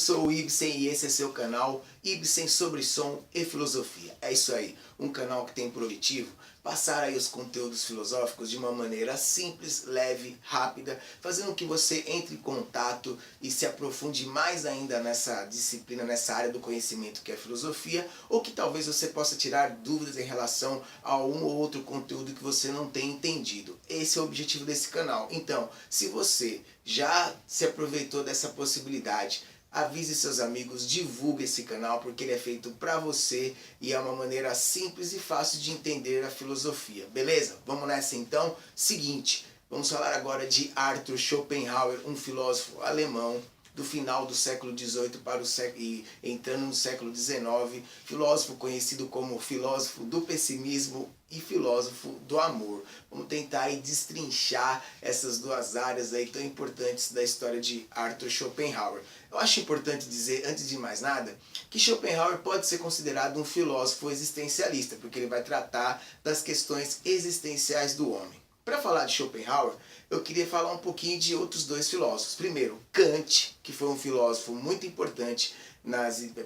sou o Ibsen e esse é seu canal Ibsen sobre som e filosofia. É isso aí, um canal que tem por objetivo passar aí os conteúdos filosóficos de uma maneira simples, leve, rápida, fazendo com que você entre em contato e se aprofunde mais ainda nessa disciplina, nessa área do conhecimento que é a filosofia, ou que talvez você possa tirar dúvidas em relação a um ou outro conteúdo que você não tem entendido. Esse é o objetivo desse canal. Então, se você já se aproveitou dessa possibilidade, avise seus amigos, divulgue esse canal porque ele é feito para você e é uma maneira simples e fácil de entender a filosofia, beleza? Vamos nessa então? Seguinte, vamos falar agora de Arthur Schopenhauer, um filósofo alemão do final do século XVIII para o e entrando no século XIX, filósofo conhecido como filósofo do pessimismo e filósofo do amor. Vamos tentar aí destrinchar essas duas áreas aí tão importantes da história de Arthur Schopenhauer. Eu acho importante dizer, antes de mais nada, que Schopenhauer pode ser considerado um filósofo existencialista, porque ele vai tratar das questões existenciais do homem. Para falar de Schopenhauer, eu queria falar um pouquinho de outros dois filósofos. Primeiro, Kant, que foi um filósofo muito importante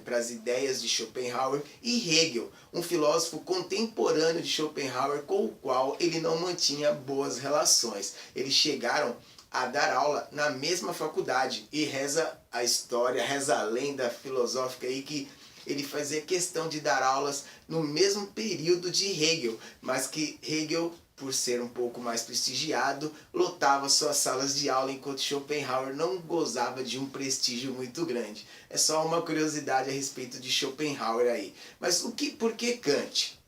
para as ideias de Schopenhauer, e Hegel, um filósofo contemporâneo de Schopenhauer, com o qual ele não mantinha boas relações. Eles chegaram a dar aula na mesma faculdade, e reza a história, reza a lenda filosófica aí que ele fazia questão de dar aulas no mesmo período de Hegel, mas que Hegel, por ser um pouco mais prestigiado, lotava suas salas de aula, enquanto Schopenhauer não gozava de um prestígio muito grande. É só uma curiosidade a respeito de Schopenhauer aí. Mas por que Kant?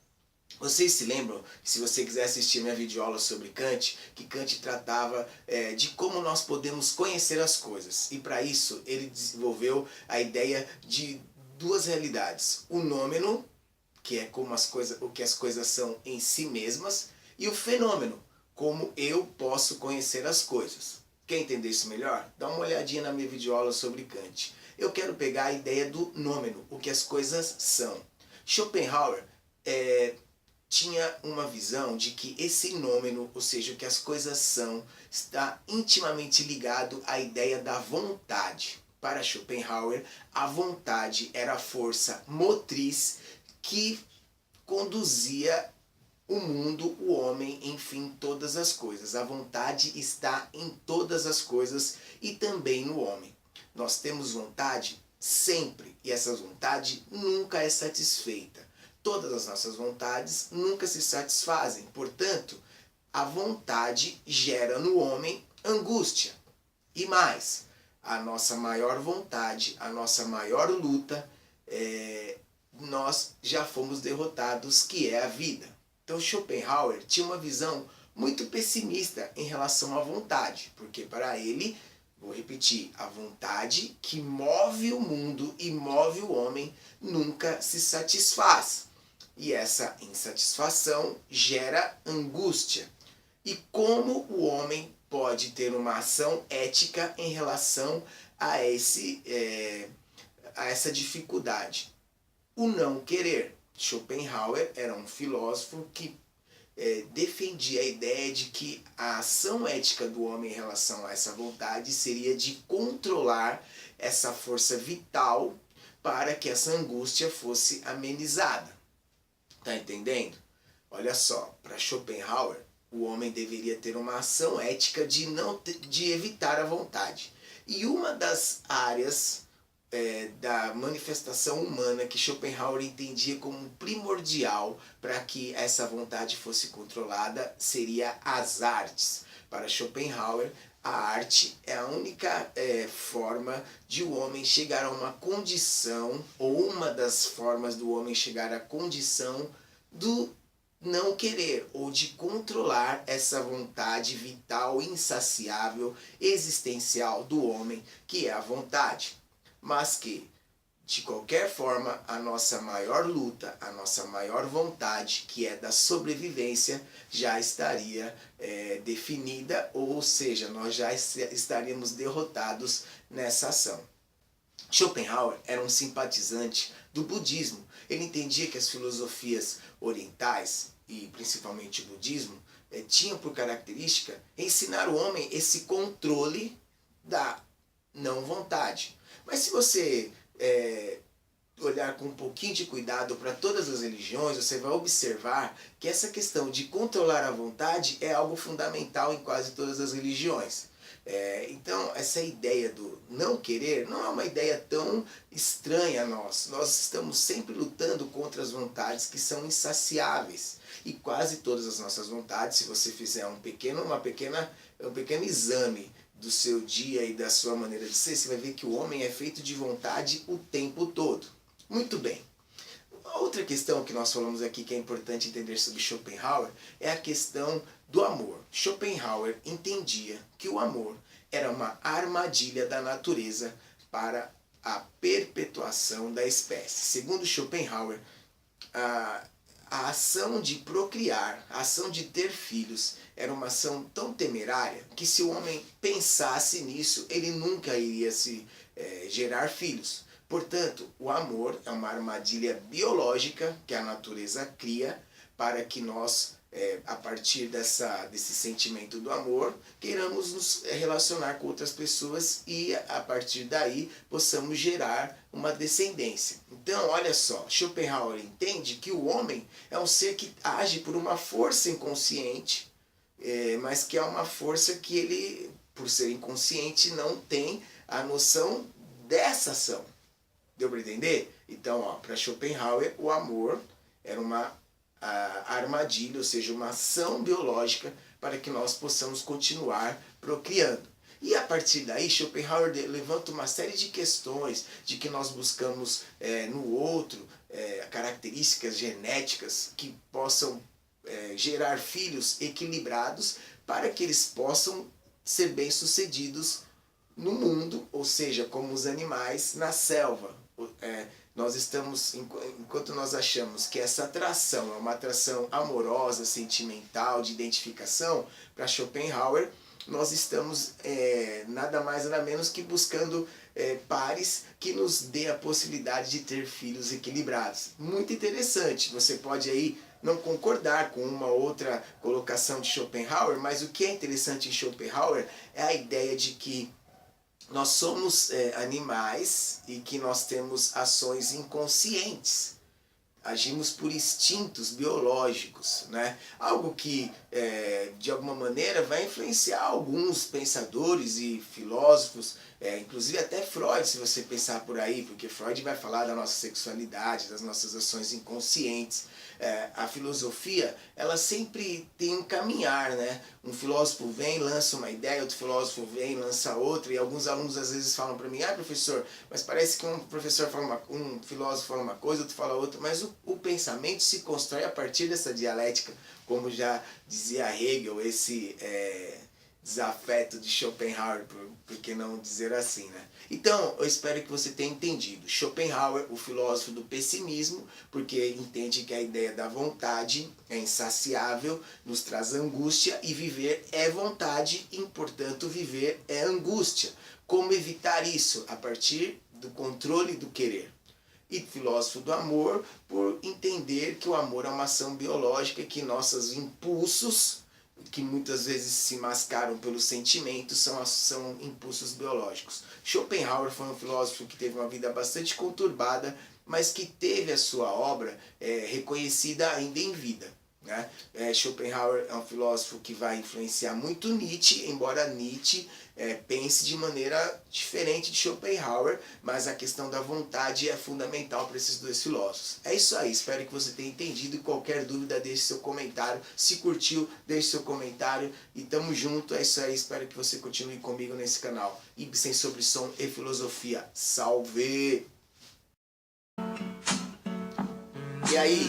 Vocês se lembram, se você quiser assistir minha videoaula sobre Kant, que Kant tratava de como nós podemos conhecer as coisas. E para isso ele desenvolveu a ideia de duas realidades. O nômeno, que é como o que as coisas são em si mesmas, e o fenômeno, como eu posso conhecer as coisas. Quer entender isso melhor? Dá uma olhadinha na minha videoaula sobre Kant. Eu quero pegar a ideia do nômeno, o que as coisas são. Schopenhauer tinha uma visão de que esse nômeno, ou seja, o que as coisas são, está intimamente ligado à ideia da vontade. Para Schopenhauer, a vontade era a força motriz que conduzia o mundo, o homem, enfim, todas as coisas. A vontade está em todas as coisas e também no homem. Nós temos vontade sempre, e essa vontade nunca é satisfeita. Todas as nossas vontades nunca se satisfazem. Portanto, a vontade gera no homem angústia. E mais, a nossa maior vontade, a nossa maior luta, nós já fomos derrotados, que é a vida. Então Schopenhauer tinha uma visão muito pessimista em relação à vontade, porque para ele, vou repetir, a vontade que move o mundo e move o homem nunca se satisfaz. E essa insatisfação gera angústia. E como o homem pode ter uma ação ética em relação a essa dificuldade? O não querer. Schopenhauer era um filósofo que defendia a ideia de que a ação ética do homem em relação a essa vontade seria de controlar essa força vital para que essa angústia fosse amenizada. Tá entendendo? Olha só, para Schopenhauer, o homem deveria ter uma ação ética de evitar a vontade. E uma das áreas da manifestação humana que Schopenhauer entendia como primordial para que essa vontade fosse controlada seria as artes. Para Schopenhauer, a arte é a única forma de o homem chegar a uma condição, ou uma das formas do homem chegar à condição do não querer, ou de controlar essa vontade vital, insaciável, existencial do homem, que é a vontade. Mas que, de qualquer forma, a nossa maior luta, a nossa maior vontade, que é da sobrevivência, já estaria definida, ou seja, nós já estaríamos derrotados nessa ação. Schopenhauer era um simpatizante do budismo. Ele entendia que as filosofias orientais, e principalmente o budismo, tinham por característica ensinar o homem esse controle da não vontade. Mas se você olhar com um pouquinho de cuidado para todas as religiões, você vai observar que essa questão de controlar a vontade é algo fundamental em quase todas as religiões. Então, essa ideia do não querer não é uma ideia tão estranha a nós. Nós estamos sempre lutando contra as vontades que são insaciáveis. E quase todas as nossas vontades, se você fizer um pequeno exame do seu dia e da sua maneira de ser, você vai ver que o homem é feito de vontade o tempo todo. Muito bem. Outra questão que nós falamos aqui que é importante entender sobre Schopenhauer é a questão do amor. Schopenhauer entendia que o amor era uma armadilha da natureza para a perpetuação da espécie. Segundo Schopenhauer, a ação de procriar, a ação de ter filhos, era uma ação tão temerária que se o homem pensasse nisso, ele nunca iria gerar filhos. Portanto, o amor é uma armadilha biológica que a natureza cria para que nós, a partir desse sentimento do amor, queiramos nos relacionar com outras pessoas e, a partir daí, possamos gerar uma descendência. Então, olha só, Schopenhauer entende que o homem é um ser que age por uma força inconsciente, mas que é uma força que ele, por ser inconsciente, não tem a noção dessa ação. Deu para entender? Então, para Schopenhauer, o amor era uma armadilha, ou seja, uma ação biológica para que nós possamos continuar procriando. E a partir daí, Schopenhauer levanta uma série de questões de que nós buscamos no outro características genéticas que possam gerar filhos equilibrados para que eles possam ser bem-sucedidos no mundo, ou seja, como os animais na selva. Nós estamos, enquanto nós achamos que essa atração é uma atração amorosa, sentimental, de identificação, para Schopenhauer, nós estamos nada mais nada menos que buscando pares que nos dê a possibilidade de ter filhos equilibrados. Muito interessante, você pode aí não concordar com uma outra colocação de Schopenhauer, mas o que é interessante em Schopenhauer é a ideia de que nós somos animais e que nós temos ações inconscientes. Agimos por instintos biológicos, né? Algo que, de alguma maneira, vai influenciar alguns pensadores e filósofos, inclusive até Freud, se você pensar por aí, porque Freud vai falar da nossa sexualidade, das nossas ações inconscientes. A filosofia, ela sempre tem um caminhar, né? Um filósofo vem, lança uma ideia, outro filósofo vem, lança outra, e alguns alunos às vezes falam para mim, professor, mas parece que um filósofo fala uma coisa, outro fala outra, mas o pensamento se constrói a partir dessa dialética, como já dizia Hegel, esse desafeto de Schopenhauer, por que não dizer assim, né? Então, eu espero que você tenha entendido. Schopenhauer, o filósofo do pessimismo, porque entende que a ideia da vontade é insaciável, nos traz angústia, e viver é vontade, e, portanto, viver é angústia. Como evitar isso? A partir do controle do querer. E filósofo do amor, por entender que o amor é uma ação biológica, que nossos impulsos, que muitas vezes se mascaram pelos sentimentos, são impulsos biológicos. Schopenhauer foi um filósofo que teve uma vida bastante conturbada, mas que teve a sua obra reconhecida ainda em vida, né? Schopenhauer é um filósofo que vai influenciar muito Nietzsche, embora Nietzsche pense de maneira diferente de Schopenhauer, mas a questão da vontade é fundamental para esses dois filósofos. É isso aí, espero que você tenha entendido, e qualquer dúvida deixe seu comentário, se curtiu, deixe seu comentário, e tamo junto, é isso aí, espero que você continue comigo nesse canal. Ibsen sobre som e filosofia, salve! E aí,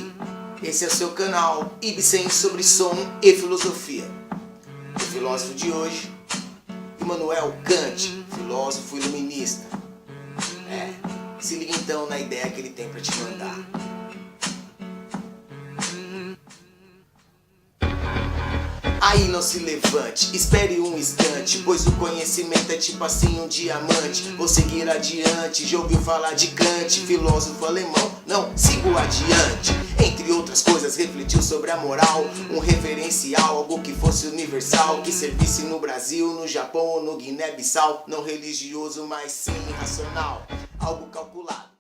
esse é o seu canal Ibsen sobre som e filosofia. O filósofo de hoje, Immanuel Kant, filósofo iluminista. Se liga então na ideia que ele tem para te mandar. Aí não se levante, espere um instante, pois o conhecimento é tipo assim um diamante. Vou seguir adiante, já ouviu falar de Kant, filósofo alemão? Não, sigo adiante. Entre outras coisas Ibras refletiu sobre a moral, um referencial, algo que fosse universal, que servisse no Brasil, no Japão ou no Guiné-Bissau. Não religioso, mas sim racional, algo calculado.